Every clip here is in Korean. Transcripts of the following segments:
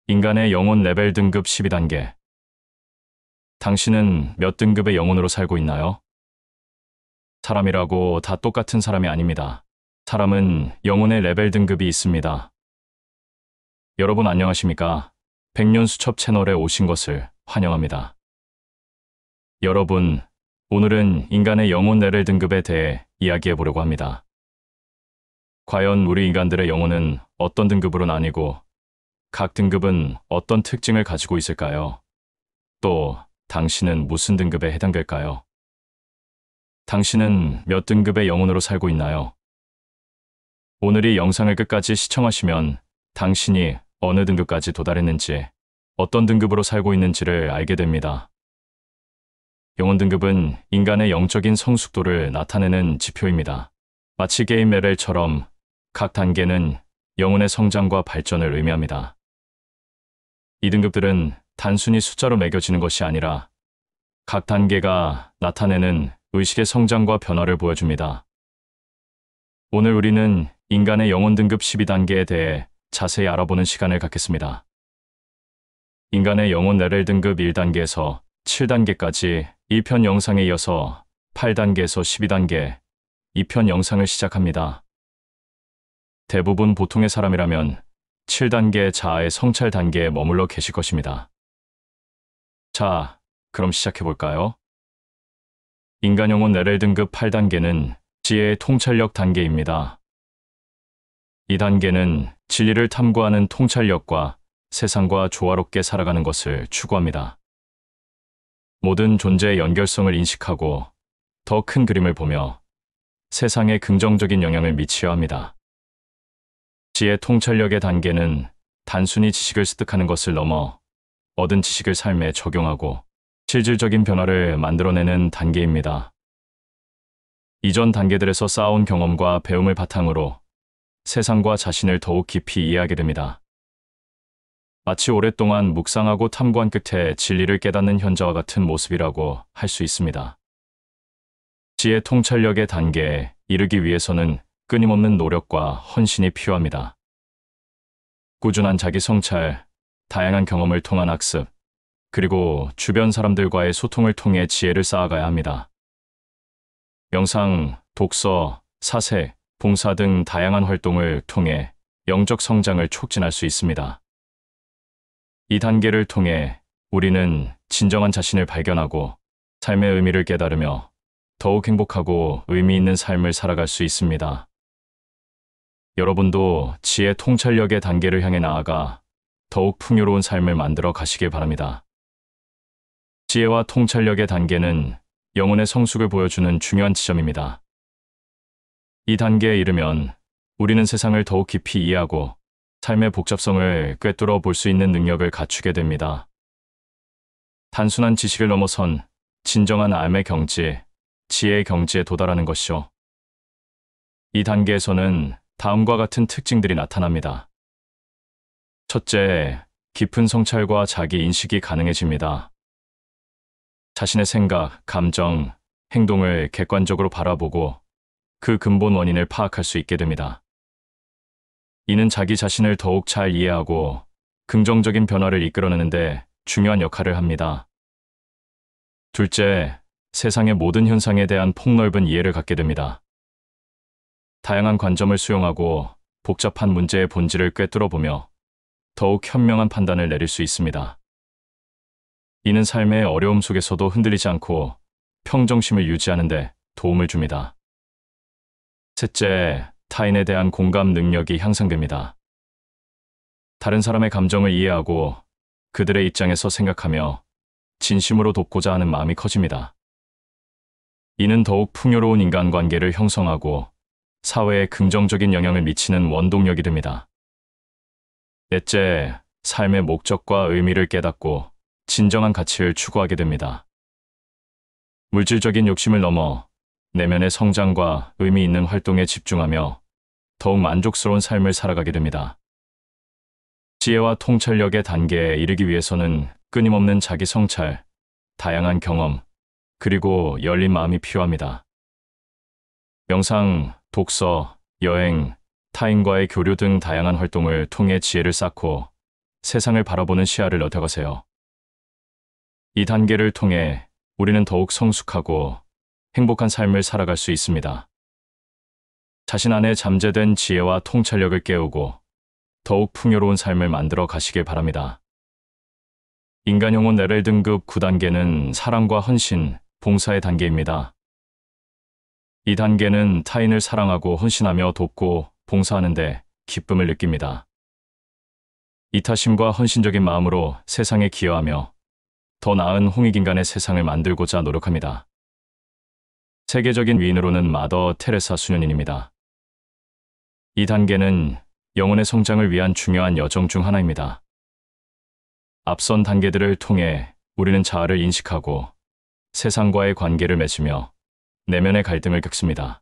인간의 영혼 레벨 등급 12단계. 당신은 몇 등급의 영혼으로 살고 있나요? 사람이라고 다 똑같은 사람이 아닙니다. 사람은 영혼의 레벨 등급이 있습니다. 여러분 안녕하십니까? 백년수첩 채널에 오신 것을 환영합니다. 여러분, 오늘은 인간의 영혼 레벨 등급에 대해 이야기해 보려고 합니다. 과연 우리 인간들의 영혼은 어떤 등급으로 나뉘고 각 등급은 어떤 특징을 가지고 있을까요? 또 당신은 무슨 등급에 해당될까요? 당신은 몇 등급의 영혼으로 살고 있나요? 오늘 이 영상을 끝까지 시청하시면 당신이 어느 등급까지 도달했는지, 어떤 등급으로 살고 있는지를 알게 됩니다. 영혼 등급은 인간의 영적인 성숙도를 나타내는 지표입니다. 마치 게임 레벨처럼 각 단계는 영혼의 성장과 발전을 의미합니다. 이 등급들은 단순히 숫자로 매겨지는 것이 아니라 각 단계가 나타내는 의식의 성장과 변화를 보여줍니다. 오늘 우리는 인간의 영혼 등급 12단계에 대해 자세히 알아보는 시간을 갖겠습니다. 인간의 영혼 레벨 등급 1단계에서 7단계까지 1편 영상에 이어서 8단계에서 12단계 2편 영상을 시작합니다. 대부분 보통의 사람이라면 7단계 자아의 성찰 단계에 머물러 계실 것입니다. 자, 그럼 시작해볼까요? 인간 영혼 레벨 등급 8단계는 지혜의 통찰력 단계입니다. 이 단계는 진리를 탐구하는 통찰력과 세상과 조화롭게 살아가는 것을 추구합니다. 모든 존재의 연결성을 인식하고 더 큰 그림을 보며 세상에 긍정적인 영향을 미치어야 합니다. 지혜 통찰력의 단계는 단순히 지식을 습득하는 것을 넘어 얻은 지식을 삶에 적용하고 실질적인 변화를 만들어내는 단계입니다. 이전 단계들에서 쌓아온 경험과 배움을 바탕으로 세상과 자신을 더욱 깊이 이해하게 됩니다. 마치 오랫동안 묵상하고 탐구한 끝에 진리를 깨닫는 현자와 같은 모습이라고 할 수 있습니다. 지혜 통찰력의 단계에 이르기 위해서는 끊임없는 노력과 헌신이 필요합니다. 꾸준한 자기 성찰, 다양한 경험을 통한 학습, 그리고 주변 사람들과의 소통을 통해 지혜를 쌓아가야 합니다. 명상, 독서, 사색, 봉사 등 다양한 활동을 통해 영적 성장을 촉진할 수 있습니다. 이 단계를 통해 우리는 진정한 자신을 발견하고 삶의 의미를 깨달으며 더욱 행복하고 의미 있는 삶을 살아갈 수 있습니다. 여러분도 지혜 통찰력의 단계를 향해 나아가 더욱 풍요로운 삶을 만들어 가시길 바랍니다. 지혜와 통찰력의 단계는 영혼의 성숙을 보여주는 중요한 지점입니다. 이 단계에 이르면 우리는 세상을 더욱 깊이 이해하고 삶의 복잡성을 꿰뚫어 볼 수 있는 능력을 갖추게 됩니다. 단순한 지식을 넘어선 진정한 암의 경지, 지혜의 경지에 도달하는 것이죠. 이 단계에서는 다음과 같은 특징들이 나타납니다. 첫째, 깊은 성찰과 자기 인식이 가능해집니다. 자신의 생각, 감정, 행동을 객관적으로 바라보고 그 근본 원인을 파악할 수 있게 됩니다. 이는 자기 자신을 더욱 잘 이해하고 긍정적인 변화를 이끌어내는데 중요한 역할을 합니다. 둘째, 세상의 모든 현상에 대한 폭넓은 이해를 갖게 됩니다. 다양한 관점을 수용하고 복잡한 문제의 본질을 꿰뚫어보며 더욱 현명한 판단을 내릴 수 있습니다. 이는 삶의 어려움 속에서도 흔들리지 않고 평정심을 유지하는 데 도움을 줍니다. 셋째, 타인에 대한 공감 능력이 향상됩니다. 다른 사람의 감정을 이해하고 그들의 입장에서 생각하며 진심으로 돕고자 하는 마음이 커집니다. 이는 더욱 풍요로운 인간관계를 형성하고 사회에 긍정적인 영향을 미치는 원동력이 됩니다. 넷째, 삶의 목적과 의미를 깨닫고 진정한 가치를 추구하게 됩니다. 물질적인 욕심을 넘어 내면의 성장과 의미 있는 활동에 집중하며 더욱 만족스러운 삶을 살아가게 됩니다. 지혜와 통찰력의 단계에 이르기 위해서는 끊임없는 자기 성찰, 다양한 경험, 그리고 열린 마음이 필요합니다. 명상, 독서, 여행, 타인과의 교류 등 다양한 활동을 통해 지혜를 쌓고 세상을 바라보는 시야를 넓혀가세요. 이 단계를 통해 우리는 더욱 성숙하고 행복한 삶을 살아갈 수 있습니다. 자신 안에 잠재된 지혜와 통찰력을 깨우고 더욱 풍요로운 삶을 만들어 가시길 바랍니다. 인간 영혼 레벨 등급 9단계는 사랑과 헌신, 봉사의 단계입니다. 이 단계는 타인을 사랑하고 헌신하며 돕고 봉사하는 데 기쁨을 느낍니다. 이타심과 헌신적인 마음으로 세상에 기여하며 더 나은 홍익인간의 세상을 만들고자 노력합니다. 세계적인 위인으로는 마더 테레사 수녀님입니다. 이 단계는 영혼의 성장을 위한 중요한 여정 중 하나입니다. 앞선 단계들을 통해 우리는 자아를 인식하고 세상과의 관계를 맺으며 내면의 갈등을 겪습니다.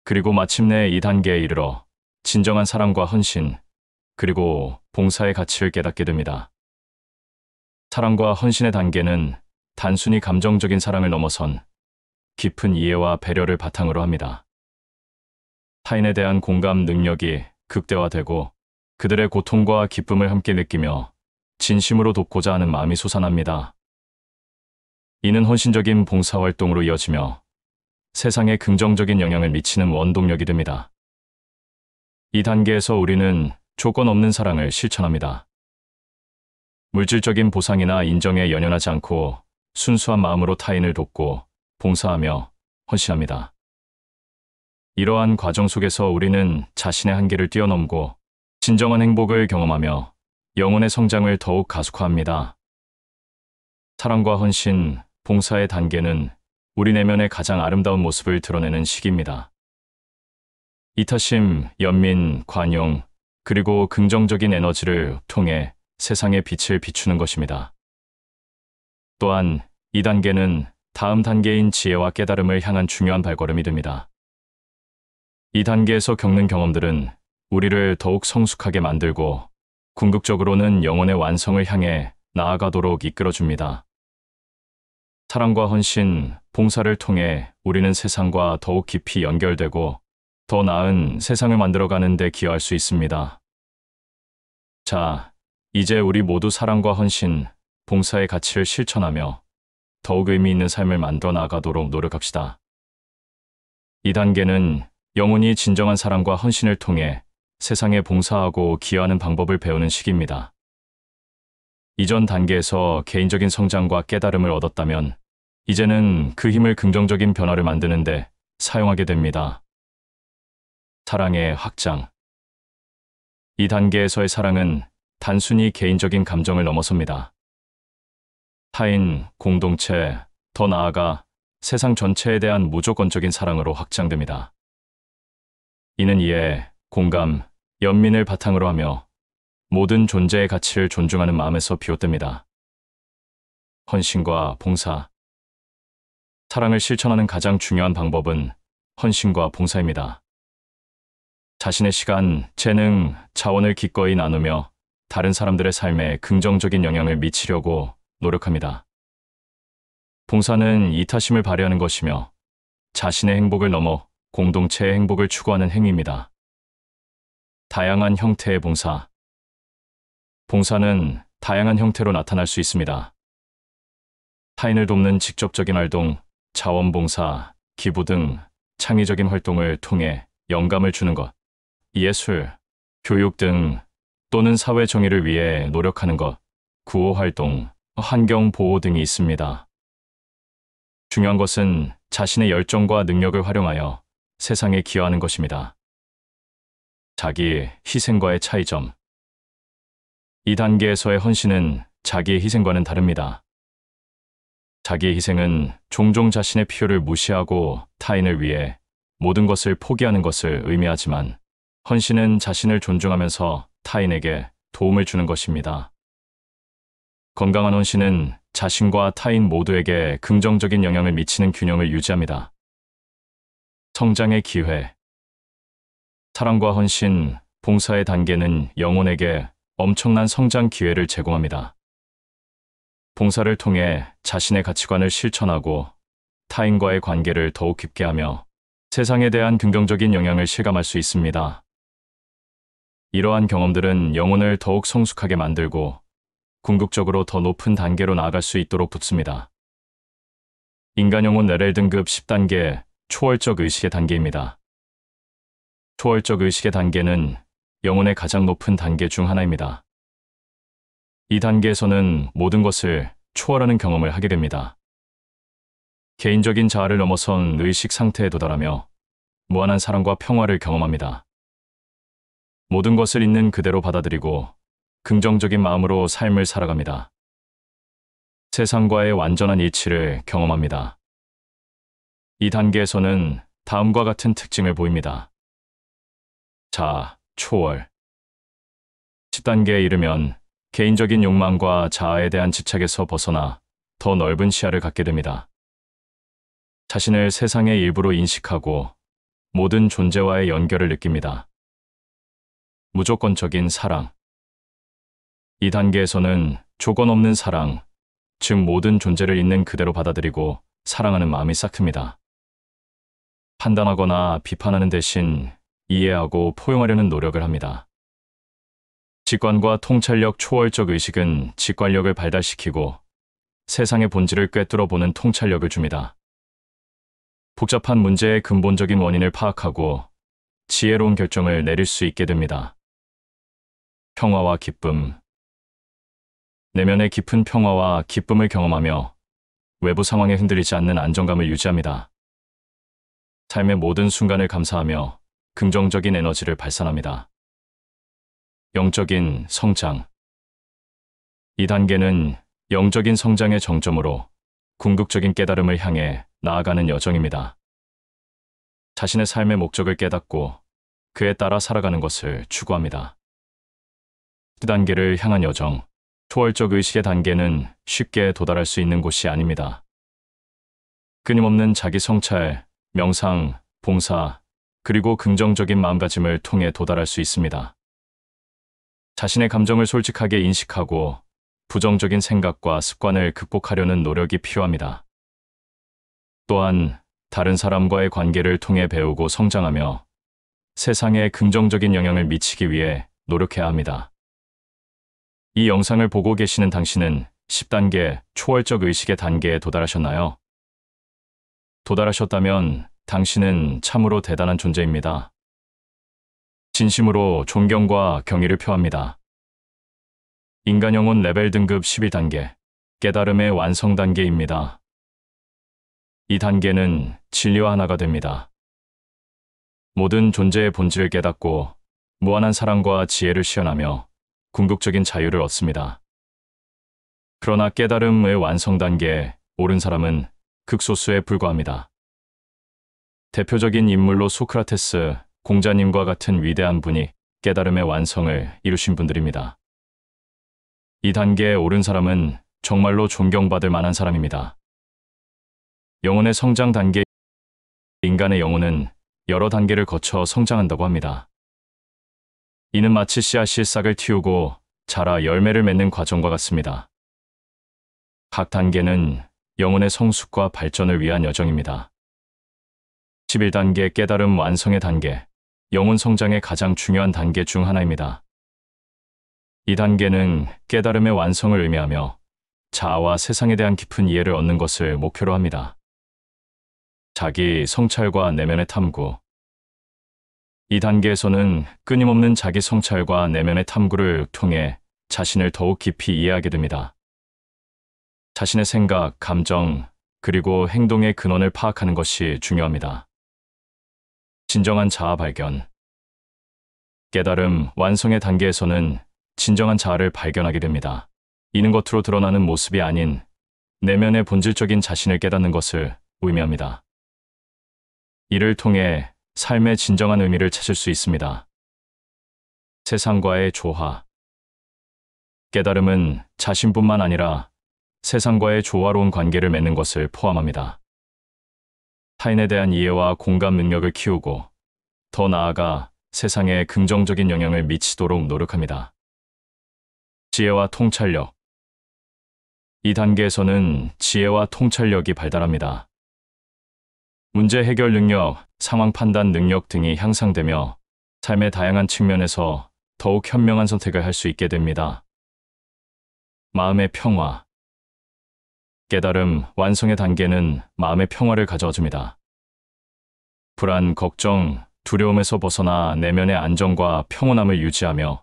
그리고 마침내 이 단계에 이르러 진정한 사랑과 헌신, 그리고 봉사의 가치를 깨닫게 됩니다. 사랑과 헌신의 단계는 단순히 감정적인 사랑을 넘어선 깊은 이해와 배려를 바탕으로 합니다. 타인에 대한 공감 능력이 극대화되고 그들의 고통과 기쁨을 함께 느끼며 진심으로 돕고자 하는 마음이 솟아납니다. 이는 헌신적인 봉사활동으로 이어지며 세상에 긍정적인 영향을 미치는 원동력이 됩니다. 이 단계에서 우리는 조건 없는 사랑을 실천합니다. 물질적인 보상이나 인정에 연연하지 않고 순수한 마음으로 타인을 돕고 봉사하며 헌신합니다. 이러한 과정 속에서 우리는 자신의 한계를 뛰어넘고 진정한 행복을 경험하며 영혼의 성장을 더욱 가속화합니다. 사랑과 헌신, 봉사의 단계는 우리 내면의 가장 아름다운 모습을 드러내는 시기입니다. 이타심, 연민, 관용, 그리고 긍정적인 에너지를 통해 세상의 빛을 비추는 것입니다. 또한 이 단계는 다음 단계인 지혜와 깨달음을 향한 중요한 발걸음이 됩니다. 이 단계에서 겪는 경험들은 우리를 더욱 성숙하게 만들고 궁극적으로는 영혼의 완성을 향해 나아가도록 이끌어줍니다. 사랑과 헌신, 봉사를 통해 우리는 세상과 더욱 깊이 연결되고 더 나은 세상을 만들어가는 데 기여할 수 있습니다. 자, 이제 우리 모두 사랑과 헌신, 봉사의 가치를 실천하며 더욱 의미 있는 삶을 만들어 나가도록 노력합시다. 이 단계는 영혼이 진정한 사랑과 헌신을 통해 세상에 봉사하고 기여하는 방법을 배우는 시기입니다. 이전 단계에서 개인적인 성장과 깨달음을 얻었다면 이제는 그 힘을 긍정적인 변화를 만드는데 사용하게 됩니다. 사랑의 확장. 이 단계에서의 사랑은 단순히 개인적인 감정을 넘어섭니다. 타인, 공동체, 더 나아가 세상 전체에 대한 무조건적인 사랑으로 확장됩니다. 이는 이해, 공감, 연민을 바탕으로 하며 모든 존재의 가치를 존중하는 마음에서 비롯됩니다. 헌신과 봉사. 사랑을 실천하는 가장 중요한 방법은 헌신과 봉사입니다. 자신의 시간, 재능, 자원을 기꺼이 나누며 다른 사람들의 삶에 긍정적인 영향을 미치려고 노력합니다. 봉사는 이타심을 발휘하는 것이며 자신의 행복을 넘어 공동체의 행복을 추구하는 행위입니다. 다양한 형태의 봉사. 봉사는 다양한 형태로 나타날 수 있습니다. 타인을 돕는 직접적인 활동, 자원봉사, 기부 등 창의적인 활동을 통해 영감을 주는 것, 예술, 교육 등 또는 사회 정의를 위해 노력하는 것, 구호활동, 환경보호 등이 있습니다. 중요한 것은 자신의 열정과 능력을 활용하여 세상에 기여하는 것입니다. 자기 희생과의 차이점. 이 단계에서의 헌신은 자기의 희생과는 다릅니다. 자기의 희생은 종종 자신의 필요를 무시하고 타인을 위해 모든 것을 포기하는 것을 의미하지만 헌신은 자신을 존중하면서 타인에게 도움을 주는 것입니다. 건강한 헌신은 자신과 타인 모두에게 긍정적인 영향을 미치는 균형을 유지합니다. 성장의 기회. 사랑과 헌신, 봉사의 단계는 영혼에게 엄청난 성장 기회를 제공합니다. 봉사를 통해 자신의 가치관을 실천하고 타인과의 관계를 더욱 깊게 하며 세상에 대한 긍정적인 영향을 실감할 수 있습니다. 이러한 경험들은 영혼을 더욱 성숙하게 만들고 궁극적으로 더 높은 단계로 나아갈 수 있도록 돕습니다. 인간 영혼 레벨 등급 10단계 초월적 의식의 단계입니다. 초월적 의식의 단계는 영혼의 가장 높은 단계 중 하나입니다. 이 단계에서는 모든 것을 초월하는 경험을 하게 됩니다. 개인적인 자아를 넘어선 의식 상태에 도달하며 무한한 사랑과 평화를 경험합니다. 모든 것을 있는 그대로 받아들이고 긍정적인 마음으로 삶을 살아갑니다. 세상과의 완전한 일치를 경험합니다. 이 단계에서는 다음과 같은 특징을 보입니다. 자아, 초월. 10단계에 이르면 개인적인 욕망과 자아에 대한 집착에서 벗어나 더 넓은 시야를 갖게 됩니다. 자신을 세상의 일부로 인식하고 모든 존재와의 연결을 느낍니다. 무조건적인 사랑. 이 단계에서는 조건 없는 사랑, 즉 모든 존재를 있는 그대로 받아들이고 사랑하는 마음이 싹 틉니다. 판단하거나 비판하는 대신 이해하고 포용하려는 노력을 합니다. 직관과 통찰력 초월적 의식은 직관력을 발달시키고 세상의 본질을 꿰뚫어 보는 통찰력을 줍니다. 복잡한 문제의 근본적인 원인을 파악하고 지혜로운 결정을 내릴 수 있게 됩니다. 평화와 기쁨. 내면의 깊은 평화와 기쁨을 경험하며 외부 상황에 흔들리지 않는 안정감을 유지합니다. 삶의 모든 순간을 감사하며 긍정적인 에너지를 발산합니다. 영적인 성장. 이 단계는 영적인 성장의 정점으로 궁극적인 깨달음을 향해 나아가는 여정입니다. 자신의 삶의 목적을 깨닫고 그에 따라 살아가는 것을 추구합니다. 그 단계를 향한 여정. 초월적 의식의 단계는 쉽게 도달할 수 있는 곳이 아닙니다. 끊임없는 자기 성찰, 명상, 봉사, 그리고 긍정적인 마음가짐을 통해 도달할 수 있습니다. 자신의 감정을 솔직하게 인식하고 부정적인 생각과 습관을 극복하려는 노력이 필요합니다. 또한 다른 사람과의 관계를 통해 배우고 성장하며 세상에 긍정적인 영향을 미치기 위해 노력해야 합니다. 이 영상을 보고 계시는 당신은 10단계 초월적 의식의 단계에 도달하셨나요? 도달하셨다면 당신은 참으로 대단한 존재입니다. 진심으로 존경과 경의를 표합니다. 인간 영혼 레벨 등급 11단계, 깨달음의 완성 단계입니다. 이 단계는 진리와 하나가 됩니다. 모든 존재의 본질을 깨닫고 무한한 사랑과 지혜를 시연하며 궁극적인 자유를 얻습니다. 그러나 깨달음의 완성 단계에 오른 사람은 극소수에 불과합니다. 대표적인 인물로 소크라테스, 공자님과 같은 위대한 분이 깨달음의 완성을 이루신 분들입니다. 이 단계에 오른 사람은 정말로 존경받을 만한 사람입니다. 영혼의 성장 단계. 인간의 영혼은 여러 단계를 거쳐 성장한다고 합니다. 이는 마치 씨앗이 싹을 틔우고 자라 열매를 맺는 과정과 같습니다. 각 단계는 영혼의 성숙과 발전을 위한 여정입니다. 11단계 깨달음 완성의 단계, 영혼 성장의 가장 중요한 단계 중 하나입니다. 이 단계는 깨달음의 완성을 의미하며 자아와 세상에 대한 깊은 이해를 얻는 것을 목표로 합니다. 자기 성찰과 내면의 탐구. 이 단계에서는 끊임없는 자기 성찰과 내면의 탐구를 통해 자신을 더욱 깊이 이해하게 됩니다. 자신의 생각, 감정, 그리고 행동의 근원을 파악하는 것이 중요합니다. 진정한 자아 발견. 깨달음, 완성의 단계에서는 진정한 자아를 발견하게 됩니다. 이는 겉으로 드러나는 모습이 아닌 내면의 본질적인 자신을 깨닫는 것을 의미합니다. 이를 통해 삶의 진정한 의미를 찾을 수 있습니다. 세상과의 조화. 깨달음은 자신뿐만 아니라 세상과의 조화로운 관계를 맺는 것을 포함합니다. 타인에 대한 이해와 공감 능력을 키우고 더 나아가 세상에 긍정적인 영향을 미치도록 노력합니다. 지혜와 통찰력. 이 단계에서는 지혜와 통찰력이 발달합니다. 문제 해결 능력, 상황 판단 능력 등이 향상되며 삶의 다양한 측면에서 더욱 현명한 선택을 할 수 있게 됩니다. 마음의 평화. 깨달음, 완성의 단계는 마음의 평화를 가져와 줍니다. 불안, 걱정, 두려움에서 벗어나 내면의 안정과 평온함을 유지하며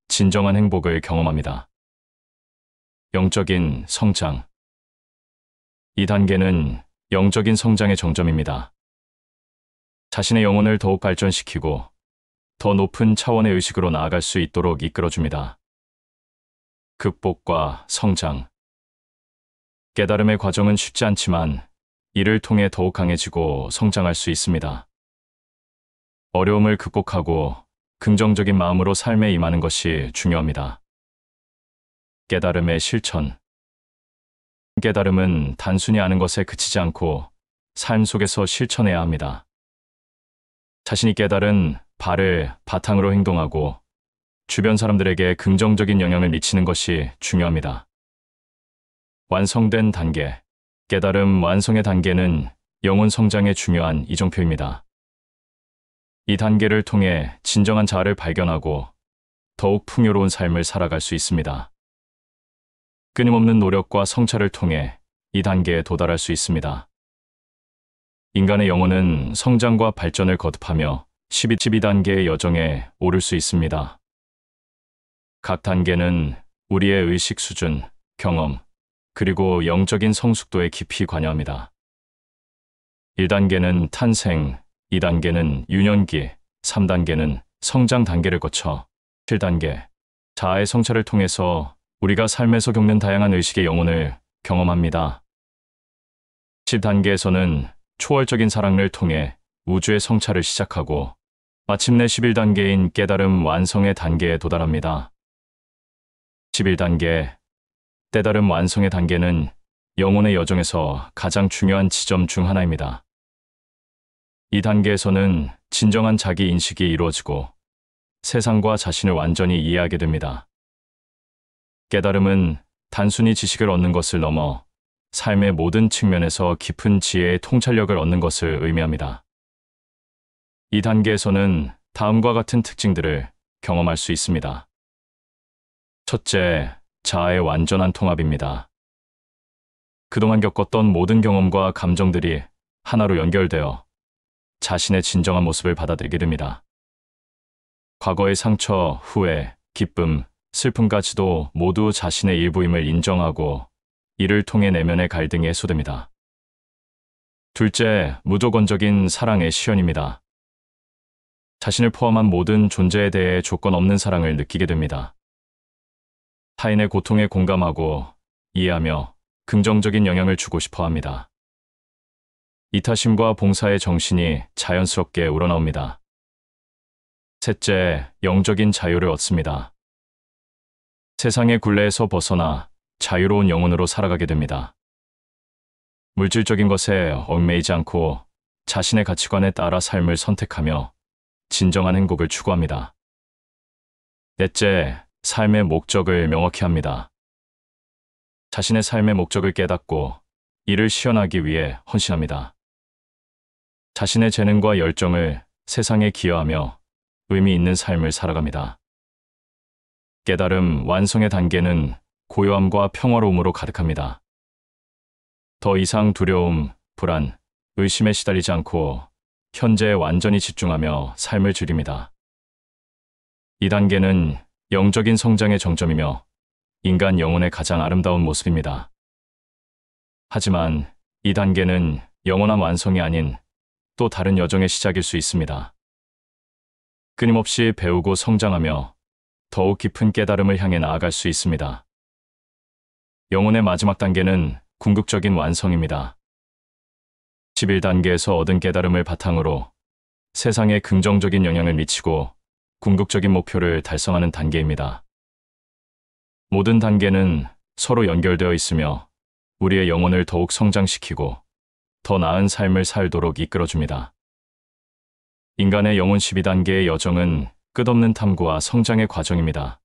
진정한 행복을 경험합니다. 영적인 성장. 이 단계는 영적인 성장의 정점입니다. 자신의 영혼을 더욱 발전시키고 더 높은 차원의 의식으로 나아갈 수 있도록 이끌어줍니다. 극복과 성장. 깨달음의 과정은 쉽지 않지만 이를 통해 더욱 강해지고 성장할 수 있습니다. 어려움을 극복하고 긍정적인 마음으로 삶에 임하는 것이 중요합니다. 깨달음의 실천. 깨달음은 단순히 아는 것에 그치지 않고 삶 속에서 실천해야 합니다. 자신이 깨달은 바를 바탕으로 행동하고 주변 사람들에게 긍정적인 영향을 미치는 것이 중요합니다. 완성된 단계. 깨달음 완성의 단계는 영혼 성장의 중요한 이정표입니다. 이 단계를 통해 진정한 자아를 발견하고 더욱 풍요로운 삶을 살아갈 수 있습니다. 끊임없는 노력과 성찰을 통해 이 단계에 도달할 수 있습니다. 인간의 영혼은 성장과 발전을 거듭하며 12단계의 여정에 오를 수 있습니다. 각 단계는 우리의 의식 수준, 경험, 그리고 영적인 성숙도에 깊이 관여합니다. 1단계는 탄생, 2단계는 유년기, 3단계는 성장 단계를 거쳐 7단계, 자아의 성찰을 통해서 우리가 삶에서 겪는 다양한 의식의 영혼을 경험합니다. 10단계에서는 초월적인 사랑을 통해 우주의 성찰을 시작하고 마침내 11단계인 깨달음 완성의 단계에 도달합니다. 11단계, 깨달음 완성의 단계는 영혼의 여정에서 가장 중요한 지점 중 하나입니다. 이 단계에서는 진정한 자기 인식이 이루어지고 세상과 자신을 완전히 이해하게 됩니다. 깨달음은 단순히 지식을 얻는 것을 넘어 삶의 모든 측면에서 깊은 지혜의 통찰력을 얻는 것을 의미합니다. 이 단계에서는 다음과 같은 특징들을 경험할 수 있습니다. 첫째, 자아의 완전한 통합입니다. 그동안 겪었던 모든 경험과 감정들이 하나로 연결되어 자신의 진정한 모습을 받아들이게 됩니다. 과거의 상처, 후회, 기쁨, 슬픔까지도 모두 자신의 일부임을 인정하고 이를 통해 내면의 갈등이 해소됩니다. 둘째, 무조건적인 사랑의 시연입니다. 자신을 포함한 모든 존재에 대해 조건 없는 사랑을 느끼게 됩니다. 타인의 고통에 공감하고 이해하며 긍정적인 영향을 주고 싶어 합니다. 이타심과 봉사의 정신이 자연스럽게 우러나옵니다. 셋째, 영적인 자유를 얻습니다. 세상의 굴레에서 벗어나 자유로운 영혼으로 살아가게 됩니다. 물질적인 것에 얽매이지 않고 자신의 가치관에 따라 삶을 선택하며 진정한 행복을 추구합니다. 넷째, 삶의 목적을 명확히 합니다. 자신의 삶의 목적을 깨닫고 이를 실현하기 위해 헌신합니다. 자신의 재능과 열정을 세상에 기여하며 의미 있는 삶을 살아갑니다. 깨달음 완성의 단계는 고요함과 평화로움으로 가득합니다. 더 이상 두려움, 불안, 의심에 시달리지 않고 현재에 완전히 집중하며 삶을 즐깁니다. 이 단계는 영적인 성장의 정점이며 인간 영혼의 가장 아름다운 모습입니다. 하지만 이 단계는 영원한 완성이 아닌 또 다른 여정의 시작일 수 있습니다. 끊임없이 배우고 성장하며 더욱 깊은 깨달음을 향해 나아갈 수 있습니다. 영혼의 마지막 단계는 궁극적인 완성입니다. 11단계에서 얻은 깨달음을 바탕으로 세상에 긍정적인 영향을 미치고 궁극적인 목표를 달성하는 단계입니다. 모든 단계는 서로 연결되어 있으며 우리의 영혼을 더욱 성장시키고 더 나은 삶을 살도록 이끌어줍니다. 인간의 영혼 12단계의 여정은 끝없는 탐구와 성장의 과정입니다.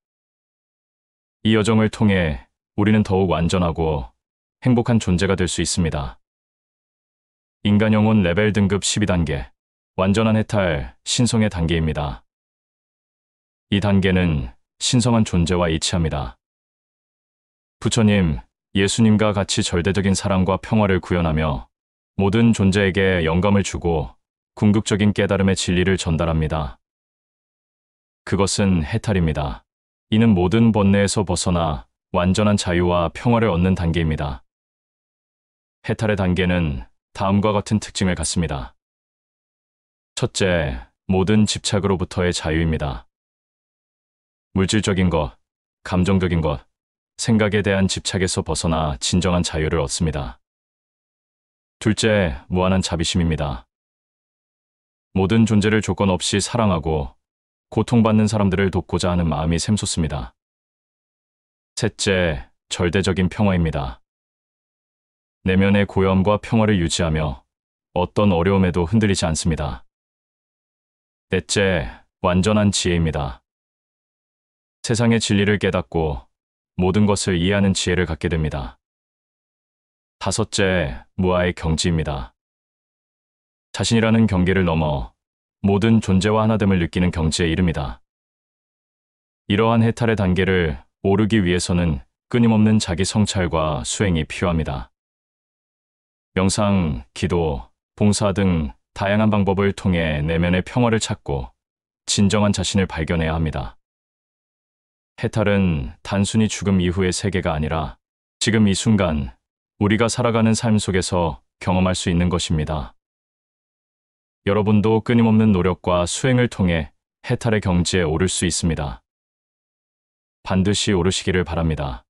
이 여정을 통해 우리는 더욱 완전하고 행복한 존재가 될 수 있습니다. 인간 영혼 레벨 등급 12단계, 완전한 해탈, 신성의 단계입니다. 이 단계는 신성한 존재와 일치합니다. 부처님, 예수님과 같이 절대적인 사랑과 평화를 구현하며 모든 존재에게 영감을 주고 궁극적인 깨달음의 진리를 전달합니다. 그것은 해탈입니다. 이는 모든 번뇌에서 벗어나 완전한 자유와 평화를 얻는 단계입니다. 해탈의 단계는 다음과 같은 특징을 갖습니다. 첫째, 모든 집착으로부터의 자유입니다. 물질적인 것, 감정적인 것, 생각에 대한 집착에서 벗어나 진정한 자유를 얻습니다. 둘째, 무한한 자비심입니다. 모든 존재를 조건 없이 사랑하고 고통받는 사람들을 돕고자 하는 마음이 샘솟습니다. 셋째, 절대적인 평화입니다. 내면의 고요함과 평화를 유지하며 어떤 어려움에도 흔들리지 않습니다. 넷째, 완전한 지혜입니다. 세상의 진리를 깨닫고 모든 것을 이해하는 지혜를 갖게 됩니다. 다섯째, 무아의 경지입니다. 자신이라는 경계를 넘어 모든 존재와 하나됨을 느끼는 경지에 이릅니다. 이러한 해탈의 단계를 오르기 위해서는 끊임없는 자기 성찰과 수행이 필요합니다. 명상, 기도, 봉사 등 다양한 방법을 통해 내면의 평화를 찾고 진정한 자신을 발견해야 합니다. 해탈은 단순히 죽음 이후의 세계가 아니라 지금 이 순간 우리가 살아가는 삶 속에서 경험할 수 있는 것입니다. 여러분도 끊임없는 노력과 수행을 통해 해탈의 경지에 오를 수 있습니다. 반드시 오르시기를 바랍니다.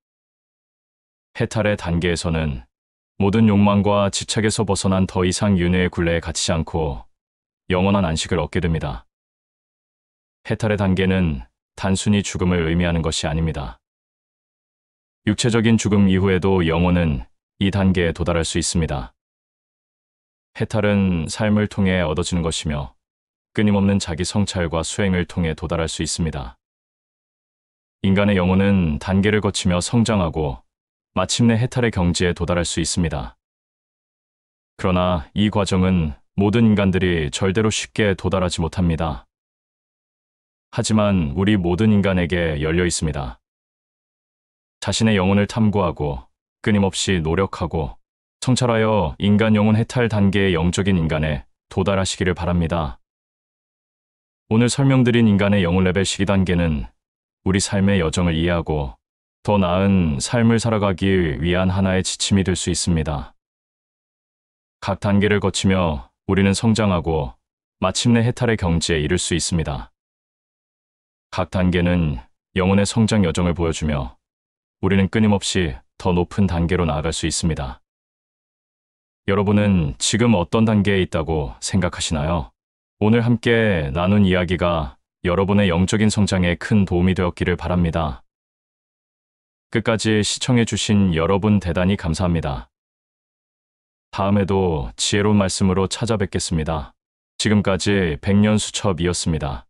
해탈의 단계에서는 모든 욕망과 집착에서 벗어난 더 이상 윤회의 굴레에 갇히지 않고 영원한 안식을 얻게 됩니다. 해탈의 단계는 단순히 죽음을 의미하는 것이 아닙니다. 육체적인 죽음 이후에도 영혼은 이 단계에 도달할 수 있습니다. 해탈은 삶을 통해 얻어지는 것이며 끊임없는 자기 성찰과 수행을 통해 도달할 수 있습니다. 인간의 영혼은 단계를 거치며 성장하고 마침내 해탈의 경지에 도달할 수 있습니다. 그러나 이 과정은 모든 인간들이 절대로 쉽게 도달하지 못합니다. 하지만 우리 모든 인간에게 열려 있습니다. 자신의 영혼을 탐구하고 끊임없이 노력하고 성찰하여 인간 영혼 해탈 단계의 영적인 인간에 도달하시기를 바랍니다. 오늘 설명드린 인간의 영혼 레벨 시기 단계는 우리 삶의 여정을 이해하고 더 나은 삶을 살아가기 위한 하나의 지침이 될 수 있습니다. 각 단계를 거치며 우리는 성장하고 마침내 해탈의 경지에 이를 수 있습니다. 각 단계는 영혼의 성장 여정을 보여주며 우리는 끊임없이 더 높은 단계로 나아갈 수 있습니다. 여러분은 지금 어떤 단계에 있다고 생각하시나요? 오늘 함께 나눈 이야기가 여러분의 영적인 성장에 큰 도움이 되었기를 바랍니다. 끝까지 시청해주신 여러분 대단히 감사합니다. 다음에도 지혜로운 말씀으로 찾아뵙겠습니다. 지금까지 백년수첩이었습니다.